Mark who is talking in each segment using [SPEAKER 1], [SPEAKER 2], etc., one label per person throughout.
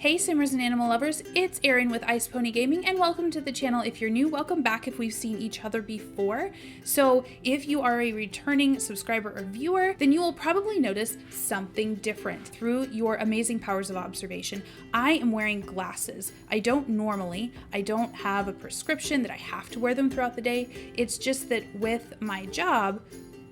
[SPEAKER 1] Hey Simmers and animal lovers, it's Erin with Ice Pony Gaming and welcome to the channel. If you're new, welcome back if we've seen each other before. So if you are a returning subscriber or viewer, then you will probably notice something different. Through your amazing powers of observation, I am wearing glasses. I don't have a prescription that I have to wear them throughout the day. It's just that with my job,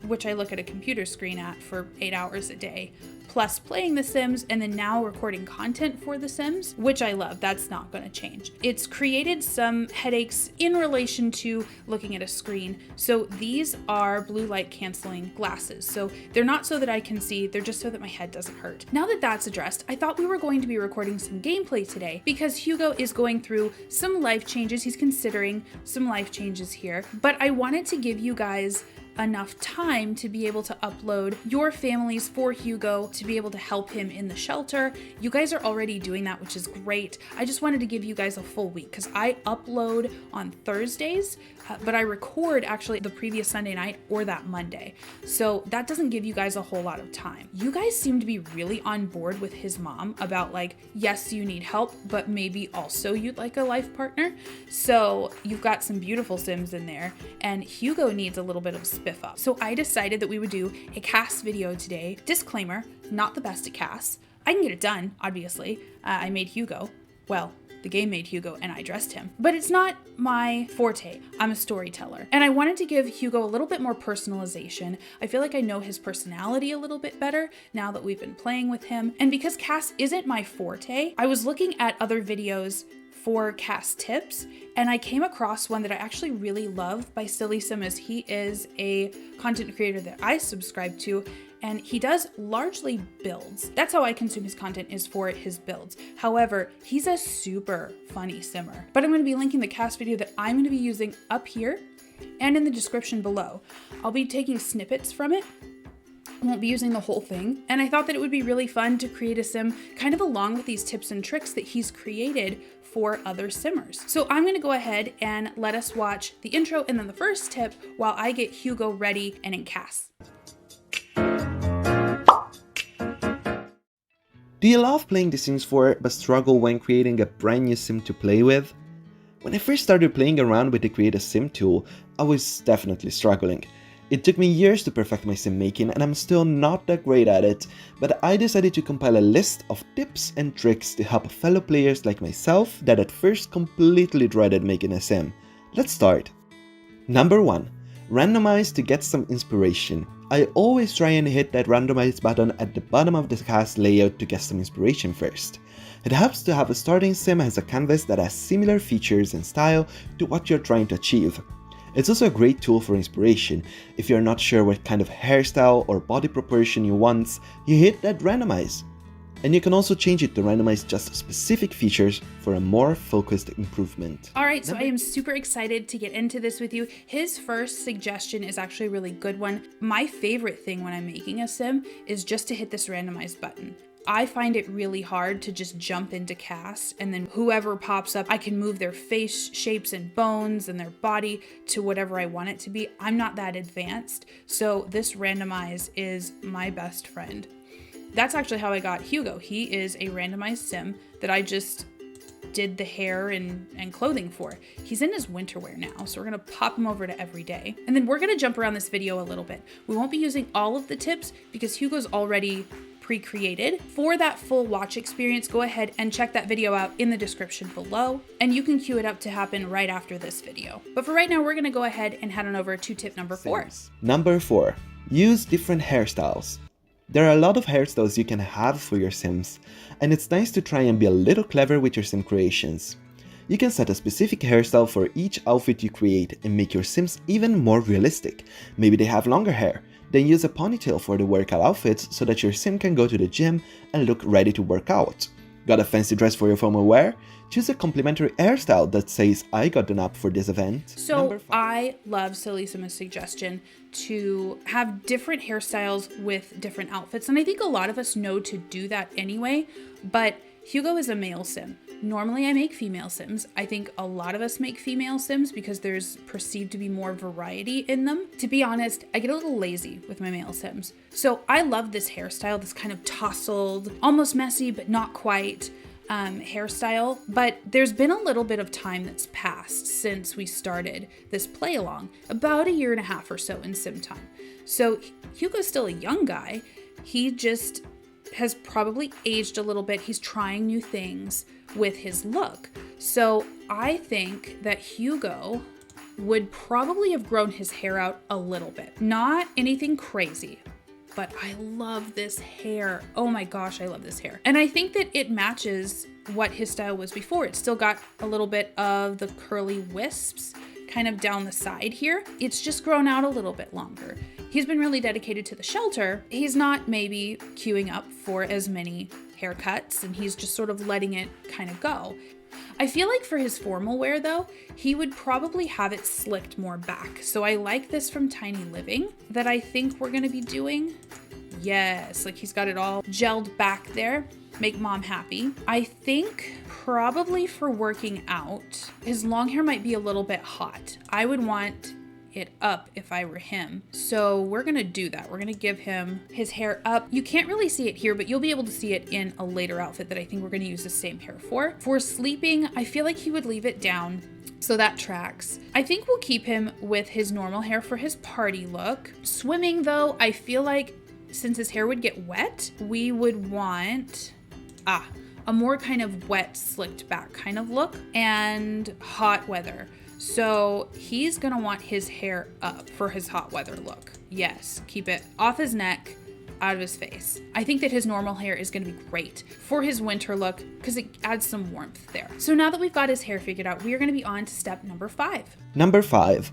[SPEAKER 1] which I look at a computer screen at for 8 hours a day, plus playing The Sims and then now recording content for The Sims, which I love, that's not going to change. It's created some headaches in relation to looking at a screen. So these are blue light canceling glasses. So they're not so that I can see, they're just so that my head doesn't hurt. Now that that's addressed, I thought we were going to be recording some gameplay today because Hugo is going through some life changes. He's considering some life changes here, but I wanted to give you guys enough time to be able to upload your families for Hugo to be able to help him in the shelter. You guys are already doing that, which is great. I just wanted to give you guys a full week because I upload on Thursdays, but I record actually the previous Sunday night or that Monday. So that doesn't give you guys a whole lot of time. You guys seem to be really on board with his mom about like, yes, you need help, but maybe also you'd like a life partner. So you've got some beautiful Sims in there and Hugo needs a little bit of spiff up. So I decided that we would do a CAS video today. Disclaimer, not the best at CAS. I can get it done, obviously. I made Hugo. Well, the game made Hugo and I dressed him, but it's not my forte. I'm a storyteller. And I wanted to give Hugo a little bit more personalization. I feel like I know his personality a little bit better now that we've been playing with him. And because CAS isn't my forte, I was looking at other videos for CAS tips, and I came across one that I actually really love by Silly Simmuz. He is a content creator that I subscribe to, and he does largely builds. That's how I consume his content, is for his builds. However, he's a super funny simmer. But I'm gonna be linking the CAS video that I'm gonna be using up here and in the description below. I'll be taking snippets from it. I won't be using the whole thing. And I thought that it would be really fun to create a sim kind of along with these tips and tricks that he's created for other simmers. So I'm gonna go ahead and let us watch the intro and then the first tip while I get Hugo ready and in CAS.
[SPEAKER 2] Do you love playing The Sims 4 but struggle when creating a brand new sim to play with? When I first started playing around with the Create a Sim tool, I was definitely struggling. It took me years to perfect my sim making and I'm still not that great at it, but I decided to compile a list of tips and tricks to help fellow players like myself that at first completely dreaded making a sim. Let's start. Number 1. Randomize to get some inspiration. I always try and hit that randomize button at the bottom of the CAS layout to get some inspiration first. It helps to have a starting sim as a canvas that has similar features and style to what you're trying to achieve. It's also a great tool for inspiration. If you're not sure what kind of hairstyle or body proportion you want, you hit that randomize. And you can also change it to randomize just specific features for a more focused improvement.
[SPEAKER 1] All right, so I am super excited to get into this with you. His first suggestion is actually a really good one. My favorite thing when I'm making a sim is just to hit this randomize button. I find it really hard to just jump into CAS and then whoever pops up, I can move their face shapes and bones and their body to whatever I want it to be. I'm not that advanced, so this randomize is my best friend. That's actually how I got Hugo. He is a randomized sim that I just did the hair and clothing for. He's in his winter wear now, so we're gonna pop him over to everyday. And then we're gonna jump around this video a little bit. We won't be using all of the tips because Hugo's already pre-created. For that full watch experience, go ahead and check that video out in the description below, and you can queue it up to happen right after this video. But for right now, we're gonna go ahead and head on over to tip number 4.
[SPEAKER 2] Number 4. Use different hairstyles. There are a lot of hairstyles you can have for your sims, and it's nice to try and be a little clever with your sim creations. You can set a specific hairstyle for each outfit you create and make your sims even more realistic. Maybe they have longer hair. Then use a ponytail for the workout outfits so that your sim can go to the gym and look ready to work out. Got a fancy dress for your formal wear? Choose a complimentary hairstyle that says I got done up for this event.
[SPEAKER 1] So I love Silly Simmuz's suggestion to have different hairstyles with different outfits. And I think a lot of us know to do that anyway, but Hugo is a male sim. Normally I make female sims. I think a lot of us make female sims because there's perceived to be more variety in them. To be honest, I get a little lazy with my male sims. So I love this hairstyle, this kind of tousled, almost messy, but not quite. hairstyle, but there's been a little bit of time that's passed since we started this play along, about 1.5 years or so in sim time. So Hugo's still a young guy. He just has probably aged a little bit. He's trying new things with his look. So I think that Hugo would probably have grown his hair out a little bit. Not anything crazy, but I love this hair. Oh my gosh, I love this hair. And I think that it matches what his style was before. It's still got a little bit of the curly wisps kind of down the side here. It's just grown out a little bit longer. He's been really dedicated to the shelter. He's not maybe queuing up for as many haircuts, and he's just sort of letting it kind of go. I feel like for his formal wear though, he would probably have it slicked more back. So I like this from Tiny Living that I think we're gonna be doing. Yes, like he's got it all gelled back there. Make mom happy. I think probably for working out, his long hair might be a little bit hot. I would want it up if I were him. So we're gonna do that. We're gonna give him his hair up. You can't really see it here, but you'll be able to see it in a later outfit that I think we're gonna use the same hair for. For sleeping, I feel like he would leave it down, so that tracks. I think we'll keep him with his normal hair for his party look. Swimming though, I feel like since his hair would get wet, we would want a more kind of wet, slicked back kind of look, and hot weather. So he's gonna want his hair up for his hot weather look. Yes, keep it off his neck, out of his face. I think that his normal hair is gonna be great for his winter look because it adds some warmth there. So now that we've got his hair figured out, we are gonna be on to step number 5.
[SPEAKER 2] Number 5.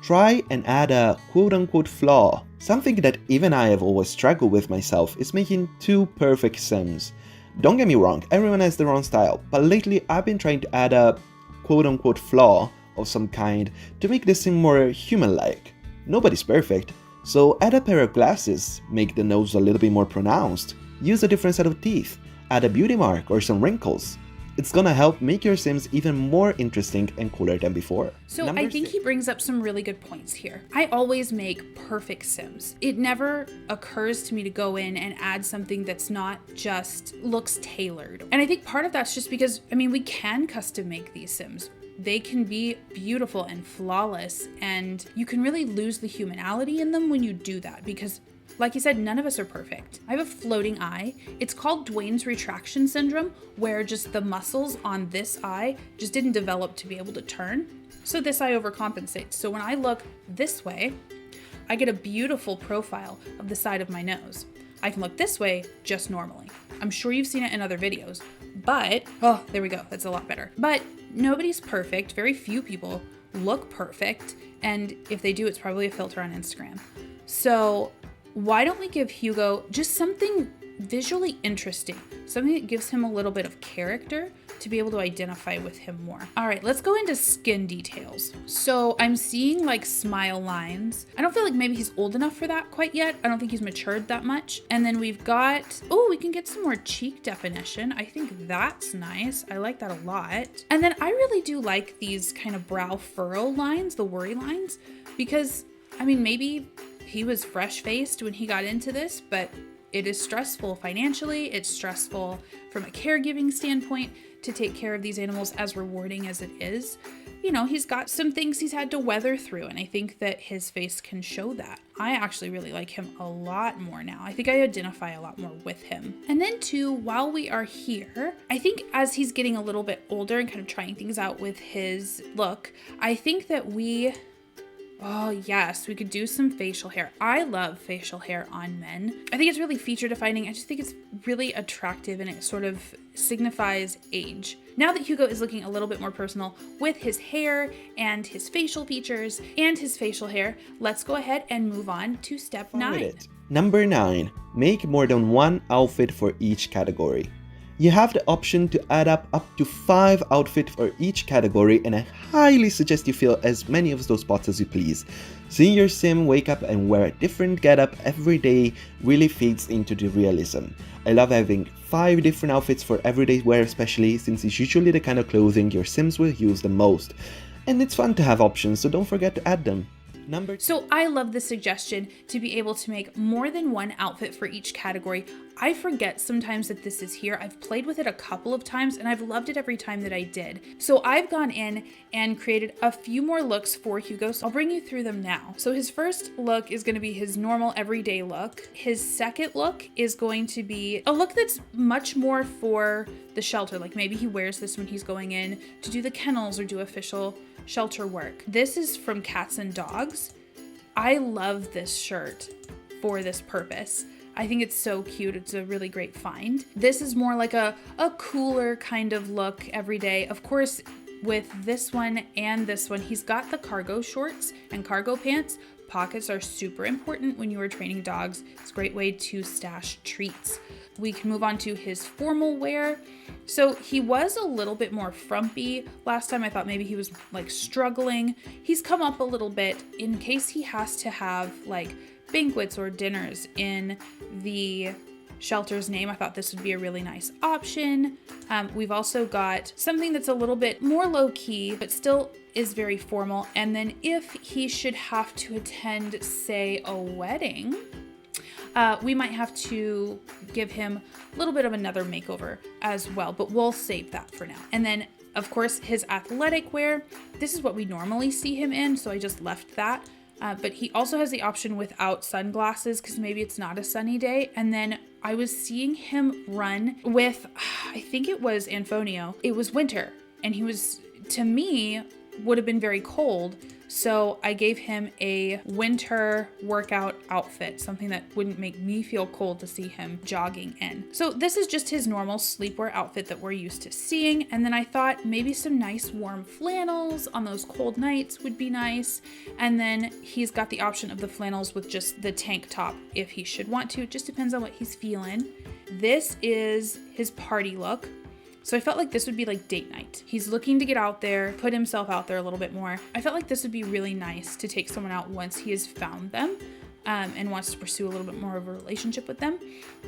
[SPEAKER 2] Try and add a quote-unquote flaw. Something that even I have always struggled with myself is making 2 perfect Sims. Don't get me wrong, everyone has their own style, but lately I've been trying to add a quote-unquote flaw of some kind to make this Sim more human-like. Nobody's perfect, so add a pair of glasses, make the nose a little bit more pronounced, use a different set of teeth, add a beauty mark or some wrinkles. It's gonna help make your Sims even more interesting and cooler than before.
[SPEAKER 1] So I think he brings up some really good points here. I always make perfect Sims. It never occurs to me to go in and add something that's not just looks tailored. And I think part of that's just because, I mean, we can custom make these Sims. They can be beautiful and flawless, and you can really lose the humanality in them when you do that because, like you said, none of us are perfect. I have a floating eye. It's called Dwayne's retraction syndrome, where just the muscles on this eye just didn't develop to be able to turn. So this eye overcompensates. So when I look this way, I get a beautiful profile of the side of my nose. I can look this way just normally. I'm sure you've seen it in other videos, but, oh, there we go. That's a lot better. But nobody's perfect. Very few people look perfect. And if they do, it's probably a filter on Instagram. So why don't we give Hugo just something visually interesting, something that gives him a little bit of character to be able to identify with him more. All right, let's go into skin details. So I'm seeing like smile lines. I don't feel like maybe he's old enough for that quite yet. I don't think he's matured that much. And then we've got, oh, we can get some more cheek definition. I think that's nice. I like that a lot. And then I really do like these kind of brow furrow lines, the worry lines, because I mean, maybe he was fresh-faced when he got into this, but it is stressful financially. It's stressful from a caregiving standpoint to take care of these animals, as rewarding as it is. You know, he's got some things he's had to weather through, and I think that his face can show that. I actually really like him a lot more now. I think I identify a lot more with him. And then too, while we are here, I think as he's getting a little bit older and kind of trying things out with his look, I think that oh yes, we could do some facial hair. I love facial hair on men. I think it's really feature defining. I just think it's really attractive and it sort of signifies age. Now that Hugo is looking a little bit more personal with his hair and his facial features and his facial hair, let's go ahead and move on to step 9.
[SPEAKER 2] Number 9, make more than one outfit for each category. You have the option to add up to 5 outfits for each category, and I highly suggest you fill as many of those spots as you please. Seeing your sim wake up and wear a different getup every day really feeds into the realism. I love having 5 different outfits for everyday wear, especially since it's usually the kind of clothing your sims will use the most. And it's fun to have options, so don't forget to add them.
[SPEAKER 1] So I love the suggestion to be able to make more than one outfit for each category. I forget sometimes that this is here. I've played with it a couple of times and I've loved it every time that I did. So I've gone in and created a few more looks for Hugo. So I'll bring you through them now. So his first look is going to be his normal everyday look. His second look is going to be a look that's much more for the shelter. Like maybe he wears this when he's going in to do the kennels or do official shelter work. This is from Cats and Dogs. I love this shirt for this purpose. I think it's so cute. It's a really great find. This is more like a cooler kind of look every day. Of course, with this one and this one, he's got the cargo shorts and cargo pants. Pockets are super important when you are training dogs. It's a great way to stash treats. We can move on to his formal wear. So he was a little bit more frumpy. Last time I thought maybe he was like struggling. He's come up a little bit in case he has to have like banquets or dinners in the shelter's name. I thought this would be a really nice option. We've also got something that's a little bit more low-key, but still is very formal. And then if he should have to attend, say, a wedding, we might have to give him a little bit of another makeover as well, but we'll save that for now. And then, of course, his athletic wear. This is what we normally see him in, so I just left that. But he also has the option without sunglasses because maybe it's not a sunny day. And then I was seeing him run with, I think it was Anfonio. It was winter and he was, to me, would have been very cold. So I gave him a winter workout outfit, something that wouldn't make me feel cold to see him jogging in. So this is just his normal sleepwear outfit that we're used to seeing. And then I thought maybe some nice warm flannels on those cold nights would be nice. And then he's got the option of the flannels with just the tank top if he should want to. It just depends on what he's feeling. This is his party look. So I felt like this would be like date night. He's looking to get out there, put himself out there a little bit more. I felt like this would be really nice to take someone out once he has found them and wants to pursue a little bit more of a relationship with them.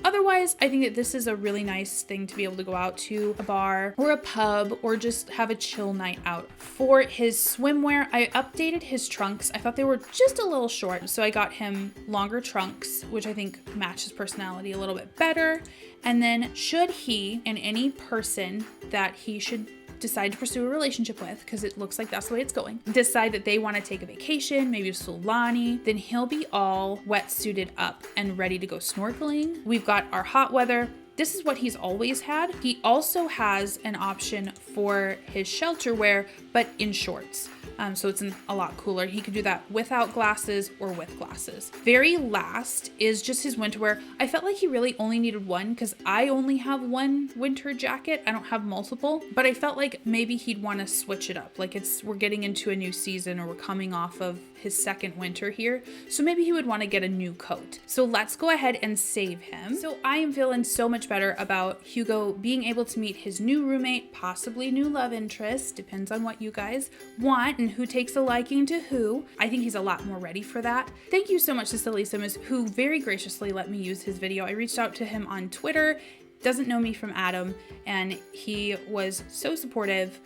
[SPEAKER 1] Otherwise, I think that this is a really nice thing to be able to go out to a bar or a pub or just have a chill night out. For his swimwear, I updated his trunks. I thought they were just a little short, so I got him longer trunks, which I think match his personality a little bit better. And then should he and any person that he should decide to pursue a relationship with, because it looks like that's the way it's going, decide that they want to take a vacation, maybe to Sulani, then he'll be all wetsuited up and ready to go snorkeling. We've got our hot weather. This is what he's always had. He also has an option for his shelter wear, but in shorts. So it's a lot cooler. He could do that without glasses or with glasses. Very last is just his winter wear. I felt like he really only needed one because I only have one winter jacket. I don't have multiple, but I felt like maybe he'd want to switch it up. Like we're getting into a new season or we're coming off of his second winter here. So maybe he would want to get a new coat. So let's go ahead and save him. So I am feeling so much better about Hugo being able to meet his new roommate, possibly new love interest, depends on what you guys want and who takes a liking to who. I think he's a lot more ready for that. Thank you so much to Silly Simmuz, who very graciously let me use his video. I reached out to him on Twitter, doesn't know me from Adam, and he was so supportive.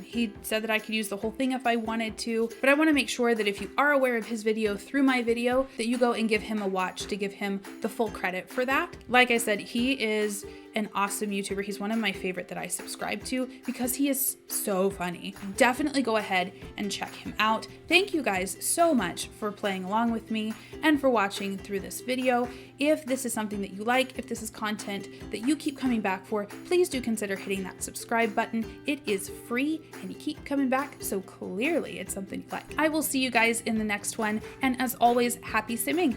[SPEAKER 1] He said that I could use the whole thing if I wanted to, but I want to make sure that if you are aware of his video through my video, that you go and give him a watch to give him the full credit for that. Like I said, he is an awesome YouTuber. He's one of my favorite that I subscribe to because he is so funny. Definitely go ahead and check him out. Thank you guys so much for playing along with me and for watching through this video. If this is something that you like, if this is content that you keep coming back for, please do consider hitting that subscribe button. It is free and you keep coming back, so clearly it's something you like. I will see you guys in the next one, and as always, happy simming.